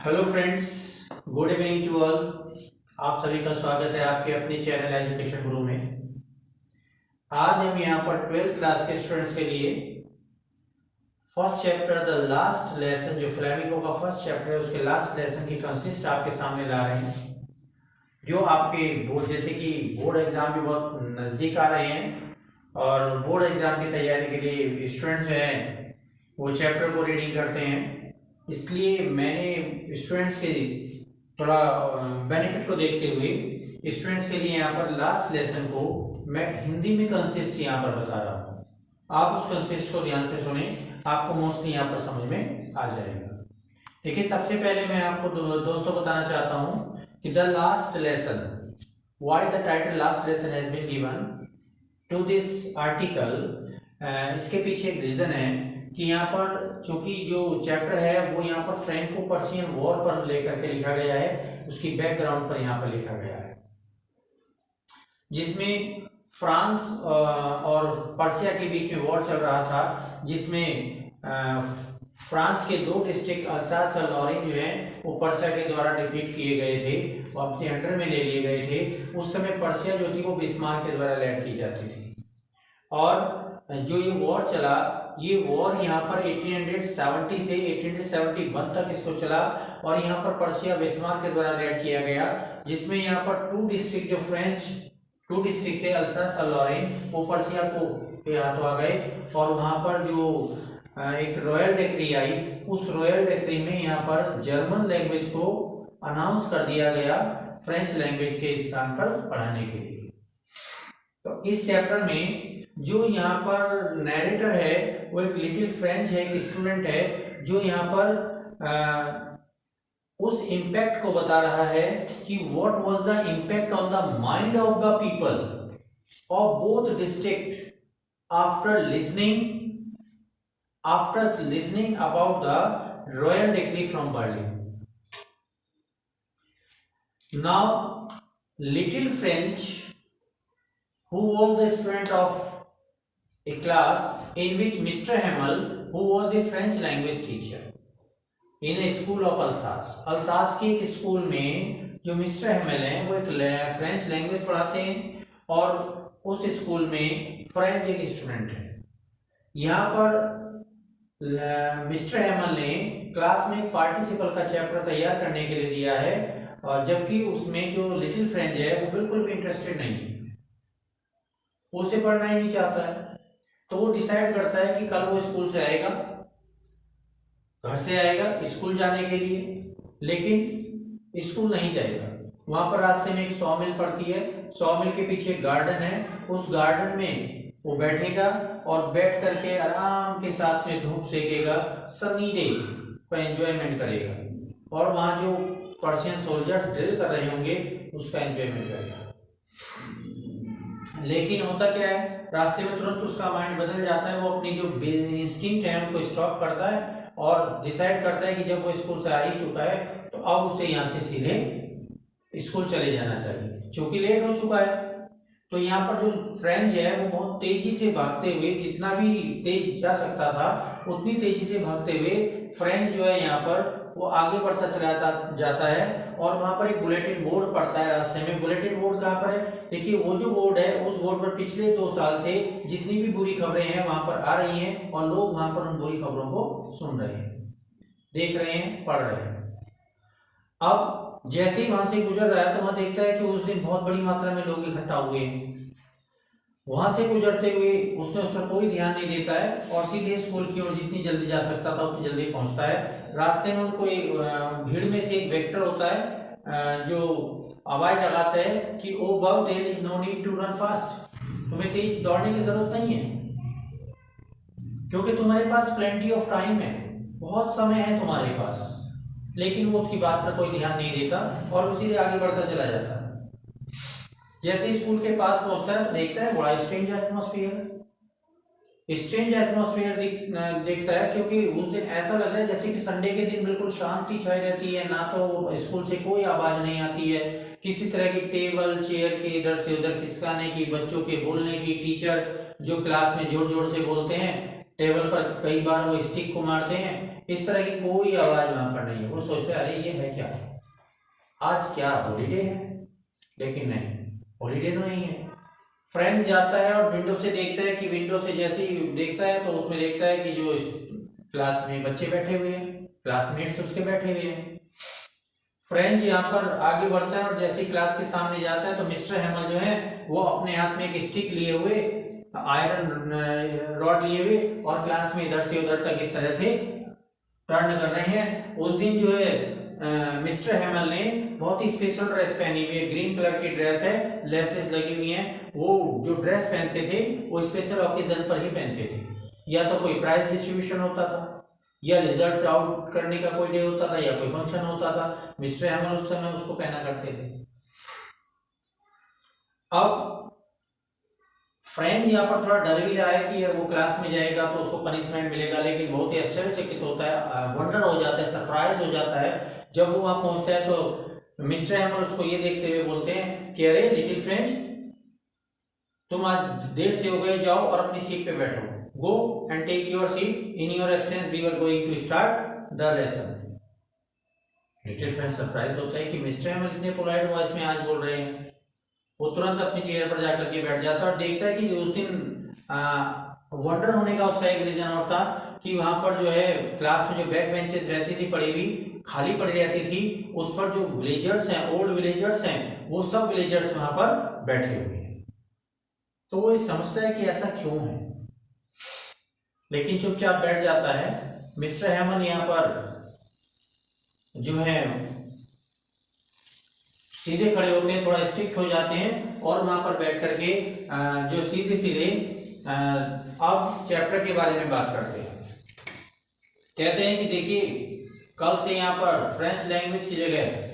Hello friends, good evening to all. आप सभी का स्वागत है आपके अपने चैनल एजुकेशन गुरु में। आज हम यहाँ पर 12th क्लास के स्टूडेंट्स के लिए first chapter the last lesson, जो फ्लेमिंगो का फर्स्ट चैप्टर है उसके लास्ट लेसन की कंसिस्ट आपके सामने ला रहे हैं। जो आपके बोर्ड, जैसे कि बोर्ड एग्जाम भी बहुत नज़दीक आ रहे हैं और बोर्ड एग्जाम की तैयारी के लिए स्टूडेंट्स जो हैं वो चैप्टर को रीडिंग करते हैं, इसलिए मैंने स्टूडेंट्स के थोड़ा बेनिफिट को देखते हुए स्टूडेंट्स के लिए यहाँ पर लास्ट लेसन को मैं हिंदी में कंसिस्ट यहाँ पर बता रहा हूँ। आप उस कंसिस्ट को ध्यान से सुने, आपको मोस्टली यहाँ पर समझ में आ जाएगा। देखिए, सबसे पहले मैं आपको दोस्तों बताना चाहता हूँ कि the last lesson, why the title last lesson has been given to this article. इसके पीछे एक रीजन है कि यहाँ पर चूंकि जो चैप्टर है वो यहाँ पर फ्रैंको पर्शियन वॉर पर लेकर के लिखा गया है, उसकी बैकग्राउंड पर यहाँ पर लिखा गया है, जिसमें फ्रांस और पर्शिया के बीच में वॉर चल रहा था, जिसमें फ्रांस के दो डिस्ट्रिक्ट अल्सास और लॉरेन जो हैं वो पर्शिया के द्वारा डिफीट किए गए थे और अपने अंडर में ले लिए गए थे। उस समय पर्शिया जो थी वो बिस्मार्क के द्वारा लैंड की जाती थी और जो ये वॉर चला, ये वॉर यहाँ पर 1870 से 1871 तक इसको चला और यहाँ पर पर्शिया बिस्मार्क के द्वारा लैंड किया गया, जिसमें यहाँ पर टू डिस्ट्रिक्ट, जो फ्रेंच टू डिस्ट्रिक्ट थे अल्सास और लॉरेन, वो पर्शिया को हाथों आ गए और वहाँ पर जो एक रॉयल डिक्री आई, उस रॉयल डिक्री में यहाँ पर जर्मन लैंग्वेज को अनाउंस कर दिया गया फ्रेंच लैंग्वेज के स्थान पर पढ़ाने के लिए। तो इस चैप्टर में जो यहाँ पर नैरेटर है वो एक लिटिल फ्रेंच है, एक स्टूडेंट है, जो यहाँ पर उस इम्पैक्ट को बता रहा है कि what was the impact on the mind of the people of both district after listening about the royal decree from Berlin. Now little French, who was the student of a class in which Mr. Hamel, who was a French language teacher in a school of Alsace, Alsace के एक school में जो mister Hemal हैं वो एक French language पढ़ाते हैं और उस स्कूल में फ्रेंच एक स्टूडेंट है। यहाँ पर मिस्टर हेमल ने क्लास में पार्टिसिपल का चैप्टर तैयार करने के लिए दिया है और जबकि उसमें जो लिटिल फ्रेंच है वो बिल्कुल भी इंटरेस्टेड नहीं है, उसे पढ़ना ही नहीं चाहता है। तो वो डिसाइड करता है कि कल वो स्कूल से आएगा, घर से आएगा स्कूल जाने के लिए, लेकिन स्कूल नहीं जाएगा। वहां पर रास्ते में एक सॉमिल पड़ती है, सॉमिल के पीछे गार्डन है, उस गार्डन में वो बैठेगा और बैठ करके आराम के साथ में धूप सेकेगा, सनी डे को एंजॉयमेंट करेगा और वहां जो पर्शियन सोल्जर्स ड्रिल कर रहे होंगे उसका एंजॉयमेंट करेगा। लेकिन होता क्या है, रास्ते में तुरंत उसका माइंड बदल जाता है, वो अपनी जो इंस्टिंक्ट है उनको स्टॉप करता है और डिसाइड करता है कि जब वो स्कूल से आ ही चुका है तो अब उसे यहाँ से सीधे स्कूल चले जाना चाहिए, क्योंकि लेट हो चुका है। तो यहाँ पर जो फ्रेंच है वो बहुत तेजी से भागते हुए, जितना भी तेज जा सकता था उतनी तेजी से भागते हुए फ्रेंच जो है यहाँ पर वो आगे बढ़ता चला जाता है और वहां पर एक बुलेटिन बोर्ड पड़ता है रास्ते में। बुलेटिन बोर्ड कहाँ पर है? देखिए, वो जो बोर्ड है उस बोर्ड पर पिछले 2 साल से जितनी भी बुरी खबरें हैं वहां पर आ रही हैं और लोग वहां पर उन बुरी खबरों को सुन रहे हैं, देख रहे हैं, पढ़ रहे हैं। अब जैसे ही वहां से गुजर रहा है तो वहां देखता है कि उस दिन बहुत बड़ी मात्रा में लोग इकट्ठा हुए हैं। वहां से गुजरते हुए उसने उस पर कोई ध्यान नहीं देता है और सीधे स्कूल की ओर जितनी जल्दी जा सकता था उतनी जल्दी पहुंचता है। रास्ते में उनको भीड़ में से एक वेक्टर होता है जो आवाज लगाता है कि ओ बब, there is no need to run fast, तुम्हें तेज दौड़ने की जरूरत नहीं है क्योंकि तुम्हारे पास प्लेंटी ऑफ टाइम है, बहुत समय है तुम्हारे पास। लेकिन वो उसकी बात पर कोई ध्यान नहीं देता और वो सीधे आगे बढ़ता चला जाता है। जैसे स्कूल के पास पहुंचता है तो देखता है बड़ा स्ट्रेंज एटमॉस्फेयर देखता है, क्योंकि उस दिन ऐसा लग रहा है जैसे कि संडे के दिन बिल्कुल शांति छाई रहती है, ना तो स्कूल से कोई आवाज नहीं आती है, किसी तरह की टेबल चेयर के इधर से उधर खिसकाने की, बच्चों के बोलने की, टीचर जो क्लास में जोर जोर से बोलते हैं टेबल पर कई बार वो स्टिक को मारते हैं, इस तरह की कोई आवाज वहां पर नहीं है। वो सोचते हैं अरे ये है क्या, आज क्या हॉलीडे है, लेकिन नहीं, हॉलीडे तो नहीं है। फ्रेंड जाता है और विंडो से देखता है कि विंडो से जैसे ही देखता है तो उसमें देखता है कि जो क्लास में बच्चे बैठे हुए हैं, क्लासमेट्स उसके बैठे हुए हैं। फ्रेंड यहाँ पर आगे बढ़ता है और जैसे ही क्लास के सामने जाता है तो मिस्टर हैमल जो है वो अपने हाथ में एक स्टिक लिए हुए, आयरन रॉड लिए हुए और क्लास में इधर से उधर तक इस तरह से टर्न कर रहे हैं। उस दिन जो है मिस्टर हैमल ने बहुत ही स्पेशल ड्रेस पहनी हुई है, ग्रीन कलर की ड्रेस है, लेसेस लगी हुई हैं। वो जो ड्रेस पहनते थे वो स्पेशल ओकेजन पर ही पहनते थे, या तो कोई प्राइज डिस्ट्रीब्यूशन होता था, या रिजल्ट आउट करने का कोई डे होता था, या कोई फंक्शन होता था। मिस्टर हैमल उस समय उसको पहना करते थे। अब फ्रेंड यहाँ पर थोड़ा डर भी रहा है कि वो क्लास में जाएगा तो उसको पनिशमेंट मिलेगा, लेकिन बहुत ही आश्चर्यचकित होता है, वंडर हो जाता है, सरप्राइज हो जाता है जब वो वहां पहुंचता है। तो मिस्टर हैमल उसको ये देखते हुए बोलते हैं कि अरे लिटिल फ्रेंड्स, तुम आज देर से हो गए, जाओ और अपनी सीट पे बैठो, go and take your seat, in your absence we are going to start the lesson. Little friend surprise होता है कि मिस्टर हैमल इतने पोलाइट वॉइस में आज बोल रहे हैं। वो तुरंत अपनी चेयर पर जाकर के बैठ जाता है और देखता है कि उस दिन वंडर होने का उसका एक रीजन और था कि वहां पर जो है क्लास में जो बैक बेंचेस रहती थी पड़ी हुई, खाली पड़ी रहती थी, उस पर जो विलेजर्स हैं, ओल्ड विलेजर्स हैं, वो सब विलेजर्स वहां पर बैठे हुए हैं। तो वो समझता है कि ऐसा क्यों है, लेकिन चुपचाप बैठ जाता है। मिस्टर हैमल यहाँ पर जो है सीधे खड़े होते हैं, थोड़ा स्ट्रिक्ट हो जाते हैं और वहां पर बैठ करके जो सीधे सीधे अब चैप्टर के बारे में बात करते हैं। कहते हैं कि देखिए, कल से यहाँ पर फ्रेंच लैंग्वेज की जगह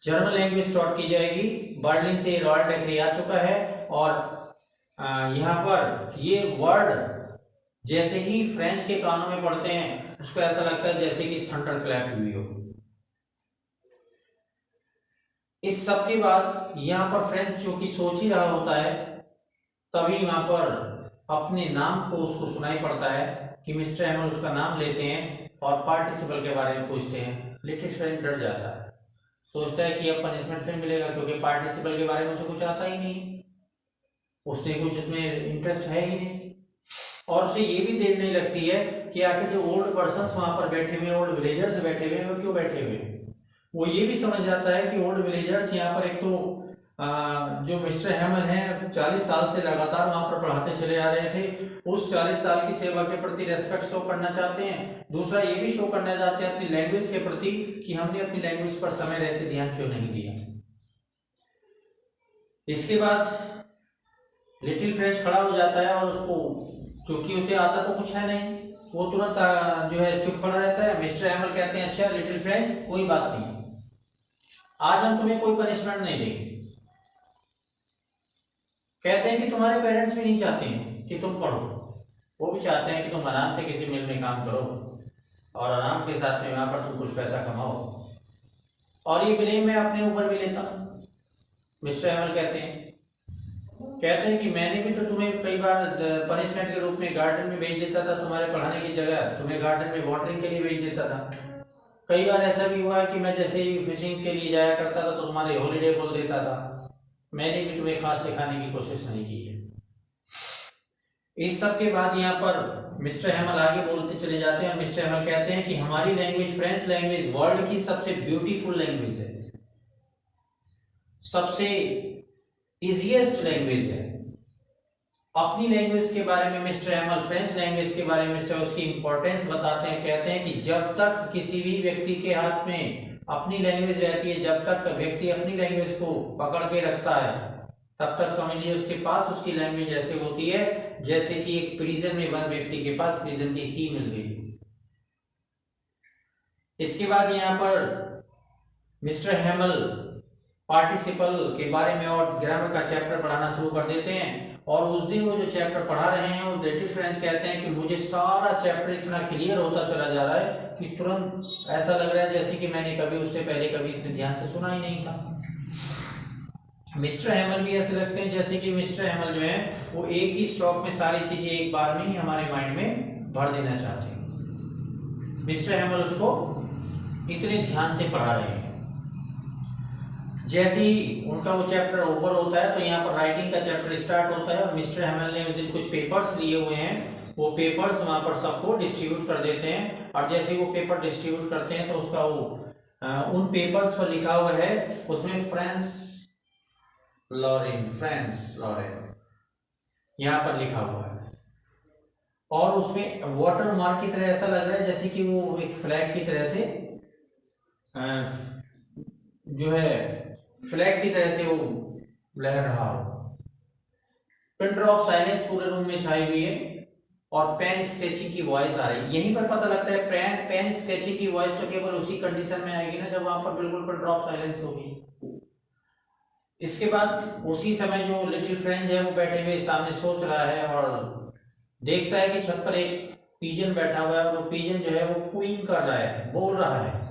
जर्मन लैंग्वेज स्टार्ट की जाएगी। बर्लिन से रॉयल डिक्री आ चुका है और यहाँ पर ये वर्ड जैसे ही फ्रेंच के कानों में पढ़ते हैं उसको ऐसा लगता है जैसे कि थंडर क्लैप हुई हो। इस सब के बाद यहाँ पर फ्रेंच जो कि सोच ही रहा होता है, तभी वहां पर अपने नाम को उसको सुनाई पड़ता है कि मिस्टर हैमल उसका नाम लेते हैं और पार्टिसिपल के बारे में पूछते हैं। लिटिल फ्रेंड डर जाता है, सोचता है कि अब पनिशमेंट फिर मिलेगा, क्योंकि पार्टिसिपल के बारे में उसे कुछ आता ही नहीं, उसने कुछ इसमें इंटरेस्ट है ही नहीं। और उसे ये भी देर नहीं लगती है कि आखिर जो ओल्ड पर्सन्स वहां पर बैठे हुए, ओल्ड विलेजर्स बैठे हुए हैं, वो क्यों बैठे हुए हैं। वो ये भी समझ जाता है कि ओल्ड विलेजर्स यहाँ पर एक तो जो मिस्टर हैमल हैं 40 साल से लगातार वहां पर पढ़ाते चले आ रहे थे, उस 40 साल की सेवा के प्रति रेस्पेक्ट शो करना चाहते हैं। दूसरा ये भी शो करना चाहते हैं अपनी लैंग्वेज के प्रति कि हमने अपनी लैंग्वेज पर समय रहते ध्यान क्यों नहीं दिया। इसके बाद लिटिल फ्रेंच खड़ा हो जाता है और उसको, चूंकि उसे आता तो कुछ है नहीं, वो तुरंत जो है चुप खड़ा रहता है। मिस्टर हैमल कहते हैं अच्छा लिटिल फ्रेंच, कोई बात नहीं, आज हम तुम्हें कोई पनिशमेंट नहीं देंगे। कहते हैं कि तुम्हारे पेरेंट्स भी नहीं चाहते हैं कि तुम पढ़ो, वो भी चाहते हैं कि तुम आराम से किसी मिल में काम करो और आराम के साथ में वहां पर तुम कुछ पैसा कमाओ, और ये ब्लेम मैं अपने ऊपर भी लेता हूँ। मिस्टर हैमल कहते हैं कि मैंने भी तो तुम्हें कई बार पनिशमेंट के रूप में गार्डन में भेज देता था, तुम्हारे पढ़ाने की जगह तुम्हें गार्डन में वाटरिंग के लिए भेज देता था। कई बार ऐसा भी हुआ है कि मैं जैसे ही फिशिंग के लिए जाया करता था तो तुम्हारे हॉलीडे बोल देता था। मैंने भी तुम्हें खास सिखाने की कोशिश नहीं की है। इस सब के बाद यहाँ पर मिस्टर हैमल आगे बोलते चले जाते हैं और मिस्टर हैमल कहते हैं कि हमारी लैंग्वेज, फ्रेंच लैंग्वेज, वर्ल्ड की सबसे ब्यूटीफुल लैंग्वेज है, सबसे इजीएस्ट लैंग्वेज है। अपनी लैंग्वेज के बारे में मिस्टर हैमल, फ्रेंच लैंग्वेज के बारे में मिस्टर उसकी इंपॉर्टेंस बताते हैं। कहते हैं कि जब तक किसी भी व्यक्ति के हाथ में अपनी लैंग्वेज रहती है, जब तक व्यक्ति अपनी लैंग्वेज को पकड़ के रखता है, तब तक समझ लीजिए उसके पास उसकी लैंग्वेज ऐसे होती है जैसे कि एक प्रिजन में बंद व्यक्ति के पास प्रिजन की की मिल गई। इसके बाद यहाँ पर मिस्टर हैमल पार्टिसिपल के बारे में और ग्रामर का चैप्टर पढ़ाना शुरू कर देते हैं। और उस दिन वो जो चैप्टर पढ़ा रहे हैं वो लिटिल फ्रेंच कहते हैं कि मुझे सारा चैप्टर इतना क्लियर होता चला जा रहा है कि तुरंत ऐसा लग रहा है जैसे कि मैंने कभी उससे पहले कभी इतने ध्यान से सुना ही नहीं था। मिस्टर हैमल भी ऐसे लगते हैं जैसे कि मिस्टर हैमल जो है वो एक ही स्ट्रोक में सारी चीजें एक बार में ही हमारे माइंड में भर देना चाहते हैं। मिस्टर हैमल उसको इतने ध्यान से पढ़ा रहे हैं। जैसे ही उनका वो चैप्टर ओवर होता है तो यहाँ पर राइटिंग का चैप्टर स्टार्ट होता है और मिस्टर हैमल ने उस दिन कुछ पेपर्स लिए हुए हैं, वो पेपर्स वहां पर सबको डिस्ट्रीब्यूट कर देते हैं। और जैसे ही वो पेपर डिस्ट्रीब्यूट करते हैं तो उसका वो उन पेपर्स पर लिखा हुआ है, उसमें फ्रांस लॉरेन यहाँ पर लिखा हुआ है और उसमें वाटर मार्क की तरह ऐसा लग रहा है जैसे कि वो एक फ्लैग की तरह से जो है फ्लैग की तरह से वो लहर रहा हो। पिन ड्रॉप साइलेंस पूरे रूम में छाई हुई है और पेन स्केचिंग की वॉइस आ रही है। यहीं पर पता लगता है पेन स्केचिंग की वॉइस तो केवल उसी कंडीशन में आएगी ना जब वहां पर बिल्कुल पिन ड्रॉप साइलेंस होगी। इसके बाद उसी समय जो लिटिल फ्रेंच है वो बैठे हुए सामने सोच रहा है और देखता है कि छत पर एक पीजन बैठा हुआ है और वो पीजन जो है वो क्वीन कर रहा है, बोल रहा है।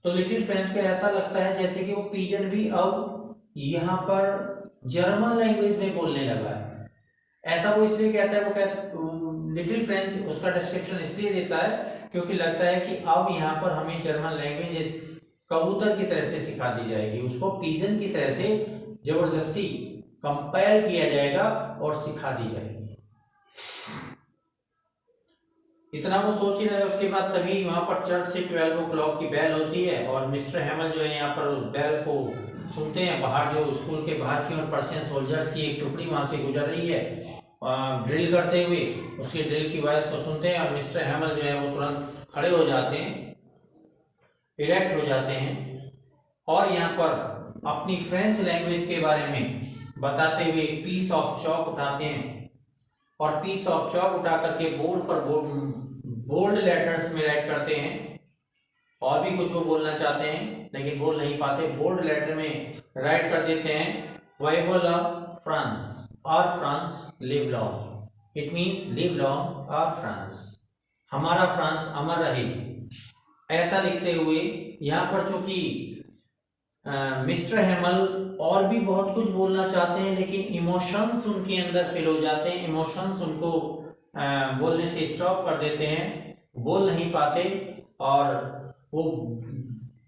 तो लिटिल फ्रेंच को ऐसा लगता है जैसे कि वो पीजन भी अब यहाँ पर जर्मन लैंग्वेज में बोलने लगा है। ऐसा वो इसलिए कहता है, वो कहता लिटिल फ्रेंच उसका डिस्क्रिप्शन इसलिए देता है क्योंकि लगता है कि अब यहाँ पर हमें जर्मन लैंग्वेज कबूतर की तरह से सिखा दी जाएगी, उसको पीजन की तरह से जबरदस्ती कंपेल किया जाएगा और सिखा दी जाएगी। इतना वो सोच ही रहा है। उसके बाद तभी वहां पर चर्च से 12 o'clock की बेल होती है और मिस्टर हैमल जो है यहाँ पर उस बेल को सुनते हैं। बाहर जो स्कूल के बाहर की ओर पर्शियन सोल्जर्स की एक टुकड़ी वहां से गुजर रही है ड्रिल करते हुए, उसकी ड्रिल की वॉइस को सुनते हैं और मिस्टर हैमल जो है वो तुरंत खड़े हो जाते हैं, इरेक्ट हो जाते हैं और यहाँ पर अपनी फ्रेंच लैंग्वेज के बारे में बताते हुए पीस ऑफ चॉक उठाते हैं और पीस ऑफ चॉक उठा करके बोर्ड पर बोल्ड लेटर्स में राइट करते हैं। और भी कुछ वो बोलना चाहते हैं लेकिन बोल नहीं पाते, बोल्ड लेटर में राइट कर देते हैं वाइवो ला फ्रांस और France live long. It means live long और फ्रांस, हमारा फ्रांस अमर रहे। ऐसा लिखते हुए यहाँ पर चूंकि मिस्टर हैमल और भी बहुत कुछ बोलना चाहते हैं लेकिन इमोशंस उनके अंदर फिल हो जाते हैं, इमोशंस उनको बोलने से स्टॉप कर देते हैं, बोल नहीं पाते और वो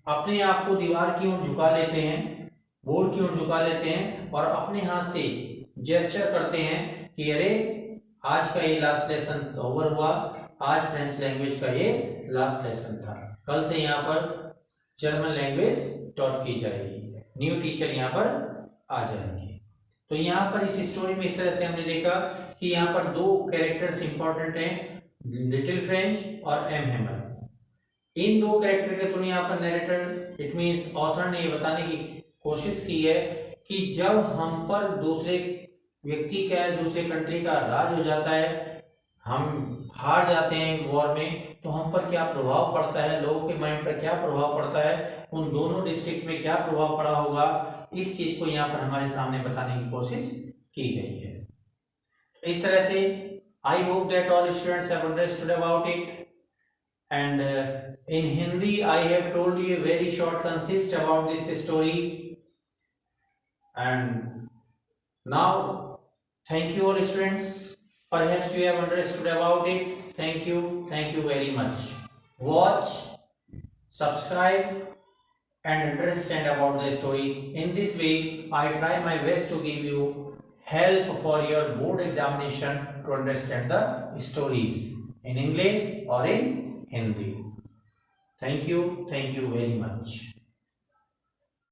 अपने आप को दीवार की ओर झुका लेते हैं, बोर्ड की ओर झुका लेते हैं और अपने हाथ से जेस्चर करते हैं कि अरे आज का ये लास्ट लेसन ओवर हुआ, आज फ्रेंच लैंग्वेज का ये लास्ट लेसन था, कल से यहाँ पर जर्मन लैंग्वेज टॉट की जाएगी, न्यू टीचर यहाँ पर आ जाएंगे। तो यहाँ पर इस स्टोरी में इस तरह से हमने देखा कि यहाँ पर दो कैरेक्टर्स इंपॉर्टेंट हैं, लिटिल फ्रेंच और एम हैमल। इन दो कैरेक्टर के थ्रू यहाँ पर नैरेटर इट मींस ऑथर ने ये बताने की कोशिश की है कि जब हम पर दूसरे व्यक्ति का, दूसरे कंट्री का राज हो जाता है, हम हार जाते हैं वॉर में, तो हम पर क्या प्रभाव पड़ता है, लोगों के माइंड पर क्या प्रभाव पड़ता है, उन दोनों डिस्ट्रिक्ट में क्या प्रभाव पड़ा होगा, इस चीज को यहाँ पर हमारे सामने बताने की कोशिश की गई है। इस तरह से I hope that all students have understood about it and in Hindi I have told you very short consist about this story and now thank you all students, perhaps you have understood about it. Thank you very much. Watch, subscribe and understand about the story. In this way I try my best to give you help for your board examination to understand the stories in English or in Hindi. Thank you very much.